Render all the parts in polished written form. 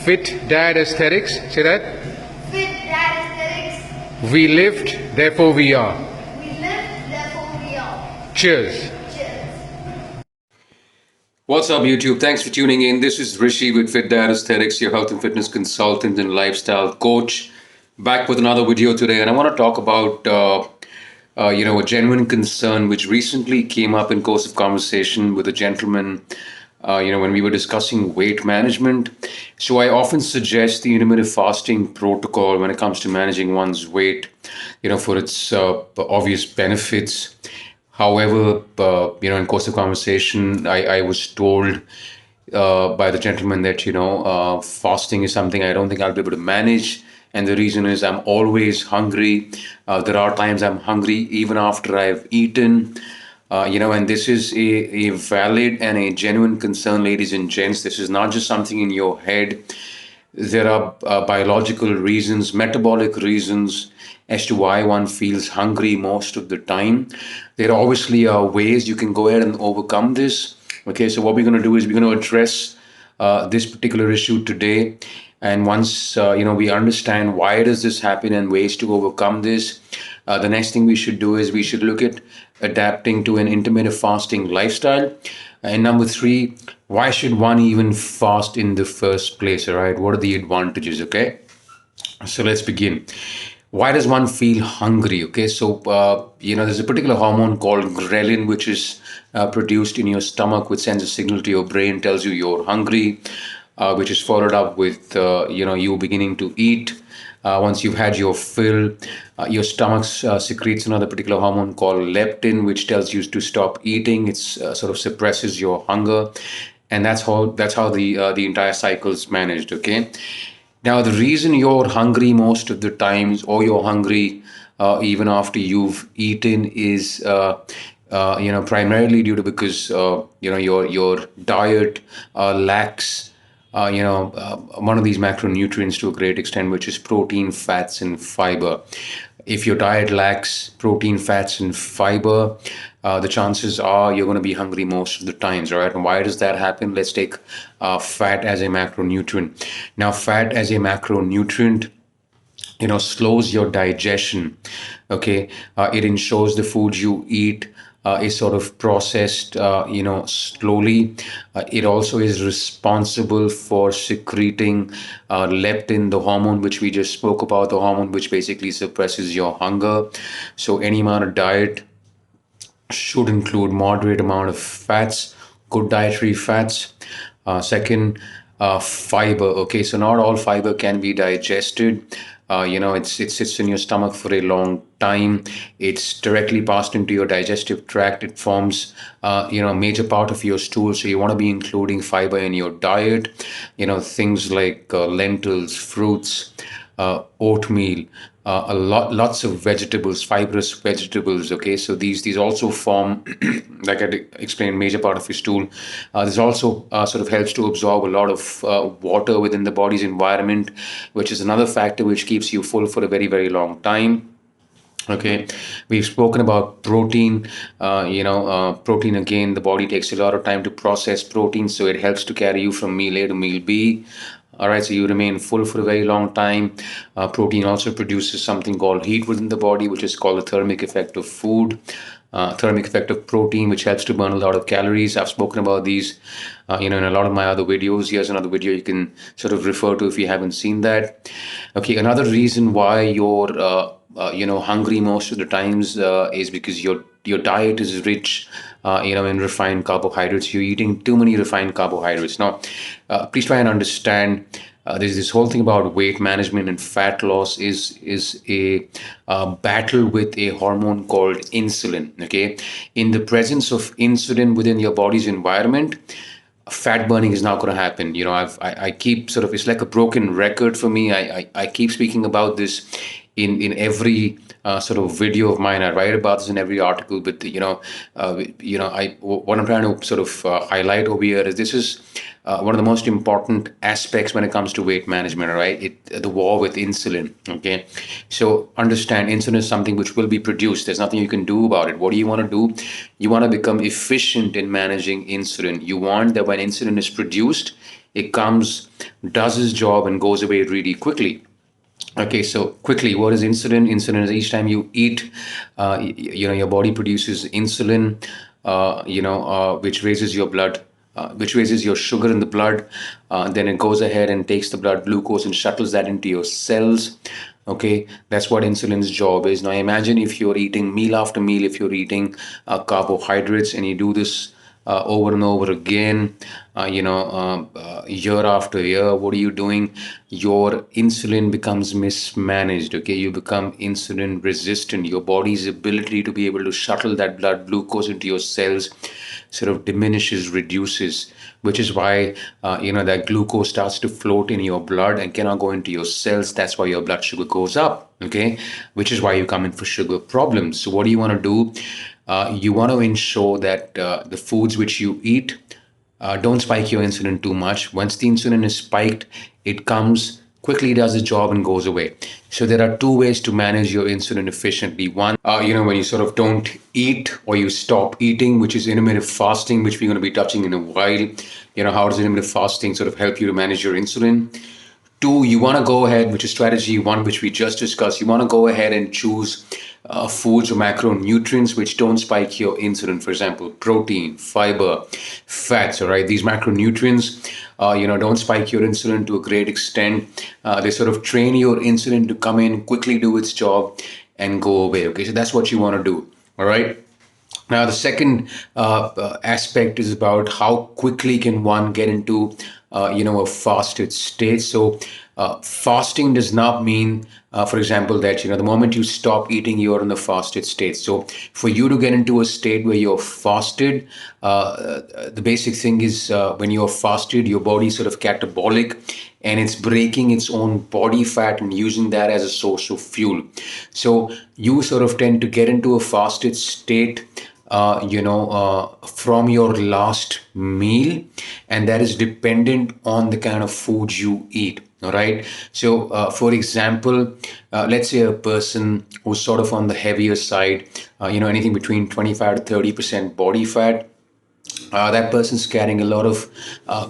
Fit Dad Aesthetics. Say that. Fit Dad Aesthetics. We lived, therefore we are. We live, therefore we are. Cheers. Cheers. What's up, YouTube? Thanks for tuning in. This is Rishi with Fit Dad Aesthetics, your health and fitness consultant and lifestyle coach. Back with another video today, and I want to talk about a genuine concern which recently came up in course of conversation with a gentleman. When we were discussing weight management. So I often suggest the intermittent fasting protocol when it comes to managing one's weight, for its obvious benefits. However, in course of conversation, I was told by the gentleman that, fasting is something I don't think I'll be able to manage. And the reason is I'm always hungry. There are times I'm hungry even after I've eaten. And this is a valid and a genuine concern, ladies and gents. This is not just something in your head. There are biological reasons, metabolic reasons as to why one feels hungry most of the time. There obviously are ways you can go ahead and overcome this. Okay, so what we're going to do is we're going to address this particular issue today. And once we understand why does this happen and ways to overcome this, the next thing we should do is we should look at adapting to an intermittent fasting lifestyle. And number three, why should one even fast in the first place? All right, what are the advantages? Okay, so let's begin. Why does one feel hungry? Okay, so there's a particular hormone called ghrelin which is produced in your stomach, which sends a signal to your brain, tells you you're hungry, which is followed up with you beginning to eat. Once you've had your fill, your stomach secretes another particular hormone called leptin, which tells you to stop eating. It sort of suppresses your hunger, and that's how the entire cycle is managed. Okay. Now, the reason you're hungry most of the times, or you're hungry even after you've eaten, is primarily due to because your diet lacks one of these macronutrients to a great extent, which is protein, fats, and fiber. If your diet lacks protein, fats, and fiber, the chances are you're going to be hungry most of the times, right? And why does that happen? Let's take fat as a macronutrient. Now, fat as a macronutrient, slows your digestion. Okay, it ensures the food you eat is sort of processed, slowly. It also is responsible for secreting leptin, the hormone which we just spoke about, the hormone which basically suppresses your hunger. So any amount of diet should include moderate amount of fats, good dietary fats. Second, fiber. Okay, so not all fiber can be digested. It sits in your stomach for a long time. It's directly passed into your digestive tract. It forms, a major part of your stool. So you want to be including fiber in your diet. Things like lentils, fruits, oatmeal, lots of vegetables, fibrous vegetables. Okay, so these also form, like I explained, major part of your stool. This also sort of helps to absorb a lot of water within the body's environment, which is another factor which keeps you full for a very, very long time. Okay, we've spoken about protein. Protein, again, the body takes a lot of time to process protein, so it helps to carry you from meal A to meal B. All right, so you remain full for a very long time. Protein also produces something called heat within the body, which is called the thermic effect of food, thermic effect of protein, which helps to burn a lot of calories. I've spoken about these, in a lot of my other videos. Here's another video you can sort of refer to if you haven't seen that. Okay, another reason why you're hungry most of the times is because your diet is rich, in refined carbohydrates. You're eating too many refined carbohydrates. Now, please try and understand. There's this whole thing about weight management and fat loss is a battle with a hormone called insulin. Okay, in the presence of insulin within your body's environment, fat burning is not going to happen. I keep sort of, it's like a broken record for me. I keep speaking about this in every sort of video of mine. I write about this in every article, but what I'm trying to sort of highlight over here is this is one of the most important aspects when it comes to weight management, right? The war with insulin. Okay, so understand insulin is something which will be produced. There's nothing you can do about it. What do you want to do? You want to become efficient in managing insulin. You want that when insulin is produced, It comes, does its job, and goes away really quickly. Okay, so quickly, what is insulin? Insulin is each time you eat, your body produces insulin, which raises your blood, which raises your sugar in the blood. Then it goes ahead and takes the blood glucose and shuttles that into your cells. Okay, that's what insulin's job is. Now imagine if you're eating meal after meal, if you're eating carbohydrates, and you do this over and over again, year after year. What are you doing? Your insulin becomes mismanaged. Okay, you become insulin resistant. Your body's ability to be able to shuttle that blood glucose into your cells sort of diminishes, reduces, which is why that glucose starts to float in your blood and cannot go into your cells. That's why your blood sugar goes up. Okay, which is why you come in for sugar problems. So what do you want to do? You want to ensure that the foods which you eat don't spike your insulin too much. Once the insulin is spiked, it comes quickly, does its job, and goes away. So there are two ways to manage your insulin efficiently. One, when you sort of don't eat or you stop eating, which is intermittent fasting, which we're going to be touching in a while. How does intermittent fasting sort of help you to manage your insulin? Two, you want to go ahead, which is strategy one, which we just discussed. You want to go ahead and choose foods or macronutrients which don't spike your insulin. For example, protein, fiber, fats. All right, these macronutrients, don't spike your insulin to a great extent. They sort of train your insulin to come in, quickly do its job, and go away. Okay, so that's what you want to do. All right. Now, the second aspect is about how quickly can one get into, a fasted state. So, fasting does not mean, for example, that the moment you stop eating, you're in the fasted state. So, for you to get into a state where you're fasted, the basic thing is when you're fasted, your body sort of catabolic, and it's breaking its own body fat and using that as a source of fuel. So, you sort of tend to get into a fasted state from your last meal, and that is dependent on the kind of food you eat. All right. So, for example, let's say a person who's sort of on the heavier side, anything between 25 to 30% body fat, that person's carrying a lot of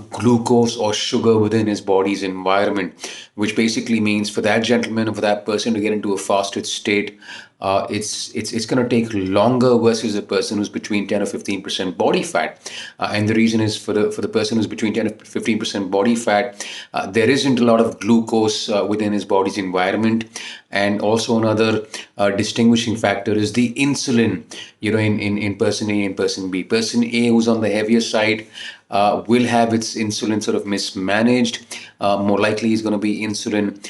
glucose or sugar within his body's environment, which basically means for that gentleman or for that person to get into a fasted state, it's going to take longer versus a person who's between 10 or 15% body fat. And the reason is for the person who's between 10 or 15% body fat, there isn't a lot of glucose within his body's environment. And also another distinguishing factor is the insulin, in person A and person B. Person A, who's on the heavier side, will have its insulin sort of mismanaged. More likely, he's going to be insulin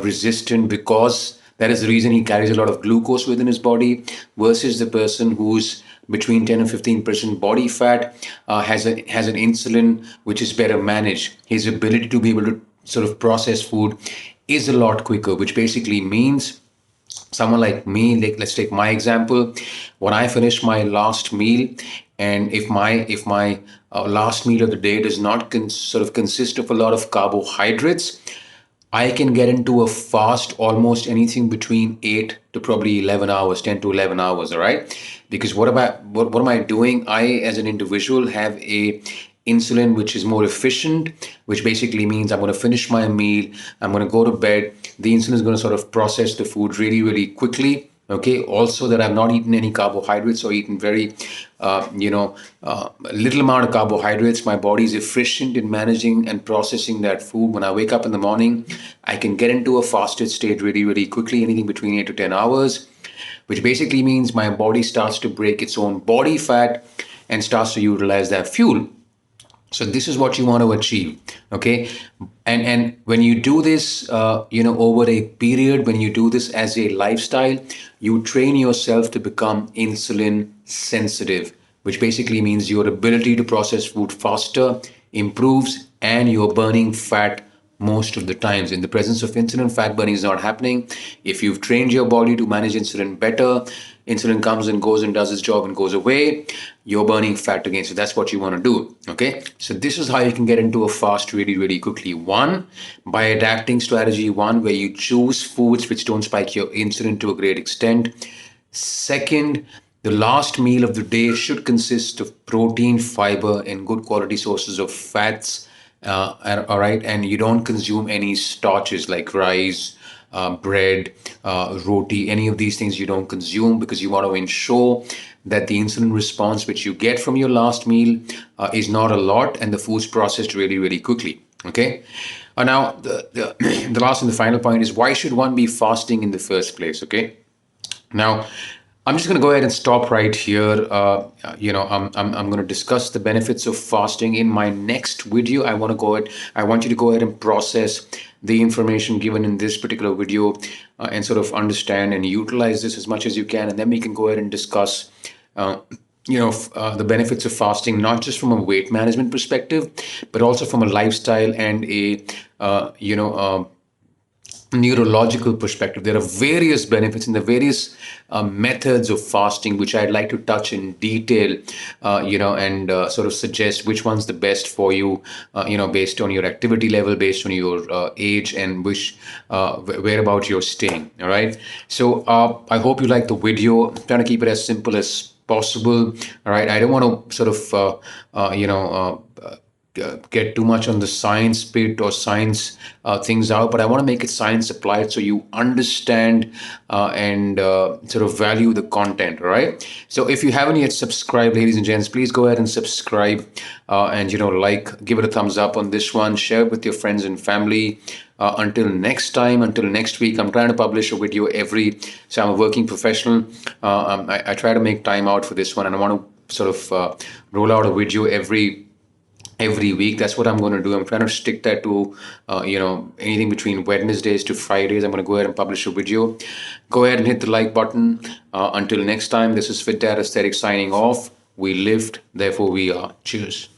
resistant, because that is the reason he carries a lot of glucose within his body, versus the person who's between 10 and 15% body fat, has an insulin which is better managed. His ability to be able to sort of process food is a lot quicker, which basically means someone like me, like let's take my example. When I finish my last meal, and if my last meal of the day does not sort of consist of a lot of carbohydrates, I can get into a fast almost anything between 8 to probably 11 hours, 10 to 11 hours, all right? Because what am I doing? I, as an individual, have a insulin which is more efficient, which basically means I'm going to finish my meal, I'm going to go to bed. The insulin is going to sort of process the food really, really quickly. Okay. Also, that I've not eaten any carbohydrates or eaten very, little amount of carbohydrates. My body is efficient in managing and processing that food. When I wake up in the morning, I can get into a fasted state really, really quickly, anything between 8 to 10 hours, which basically means my body starts to break its own body fat and starts to utilize that fuel. So this is what you want to achieve. Okay. And when you do this, over a period, when you do this as a lifestyle, you train yourself to become insulin sensitive, which basically means your ability to process food faster improves, and you're burning fat most of the times. In the presence of insulin, fat burning is not happening. If you've trained your body to manage insulin better, insulin comes and goes and does its job and goes away, you're burning fat again. So that's what you want to do. Okay. So this is how you can get into a fast really, really quickly. One, by adapting strategy one, where you choose foods which don't spike your insulin to a great extent. Second, the last meal of the day should consist of protein, fiber, and good quality sources of fats, all right, and you don't consume any starches like rice, bread, roti, any of these things you don't consume, because you want to ensure that the insulin response which you get from your last meal is not a lot, and the food's processed really, really quickly. Okay. Now, the last and the final point is, why should one be fasting in the first place? Okay. Now, I'm just going to go ahead and stop right here. I'm going to discuss the benefits of fasting in my next video. I want you to go ahead and process the information given in this particular video, and sort of understand and utilize this as much as you can. And then we can go ahead and discuss, the benefits of fasting, not just from a weight management perspective, but also from a lifestyle and a, neurological perspective. There are various benefits and the various methods of fasting, which I'd like to touch in detail, and sort of suggest which one's the best for you, based on your activity level, based on your age, and which whereabout you're staying. All right. So I hope you like the video. I'm trying to keep it as simple as possible. All right. I don't want to sort of, get too much on the science bit or science things out, but I want to make it science applied so you understand and sort of value the content. All right. So if you haven't yet subscribed, ladies and gents, please go ahead and subscribe, and give it a thumbs up on this one, share it with your friends and family. Until next time, until next week, I'm trying to publish a video so I'm a working professional. I try to make time out for this one, and I want to sort of roll out a video every week. That's what I'm going to do. I'm trying to stick that to, anything between Wednesdays to Fridays. I'm going to go ahead and publish a video. Go ahead and hit the like button. Until next time, this is Fit Dad Aesthetic signing off. We lived, therefore we are. Cheers.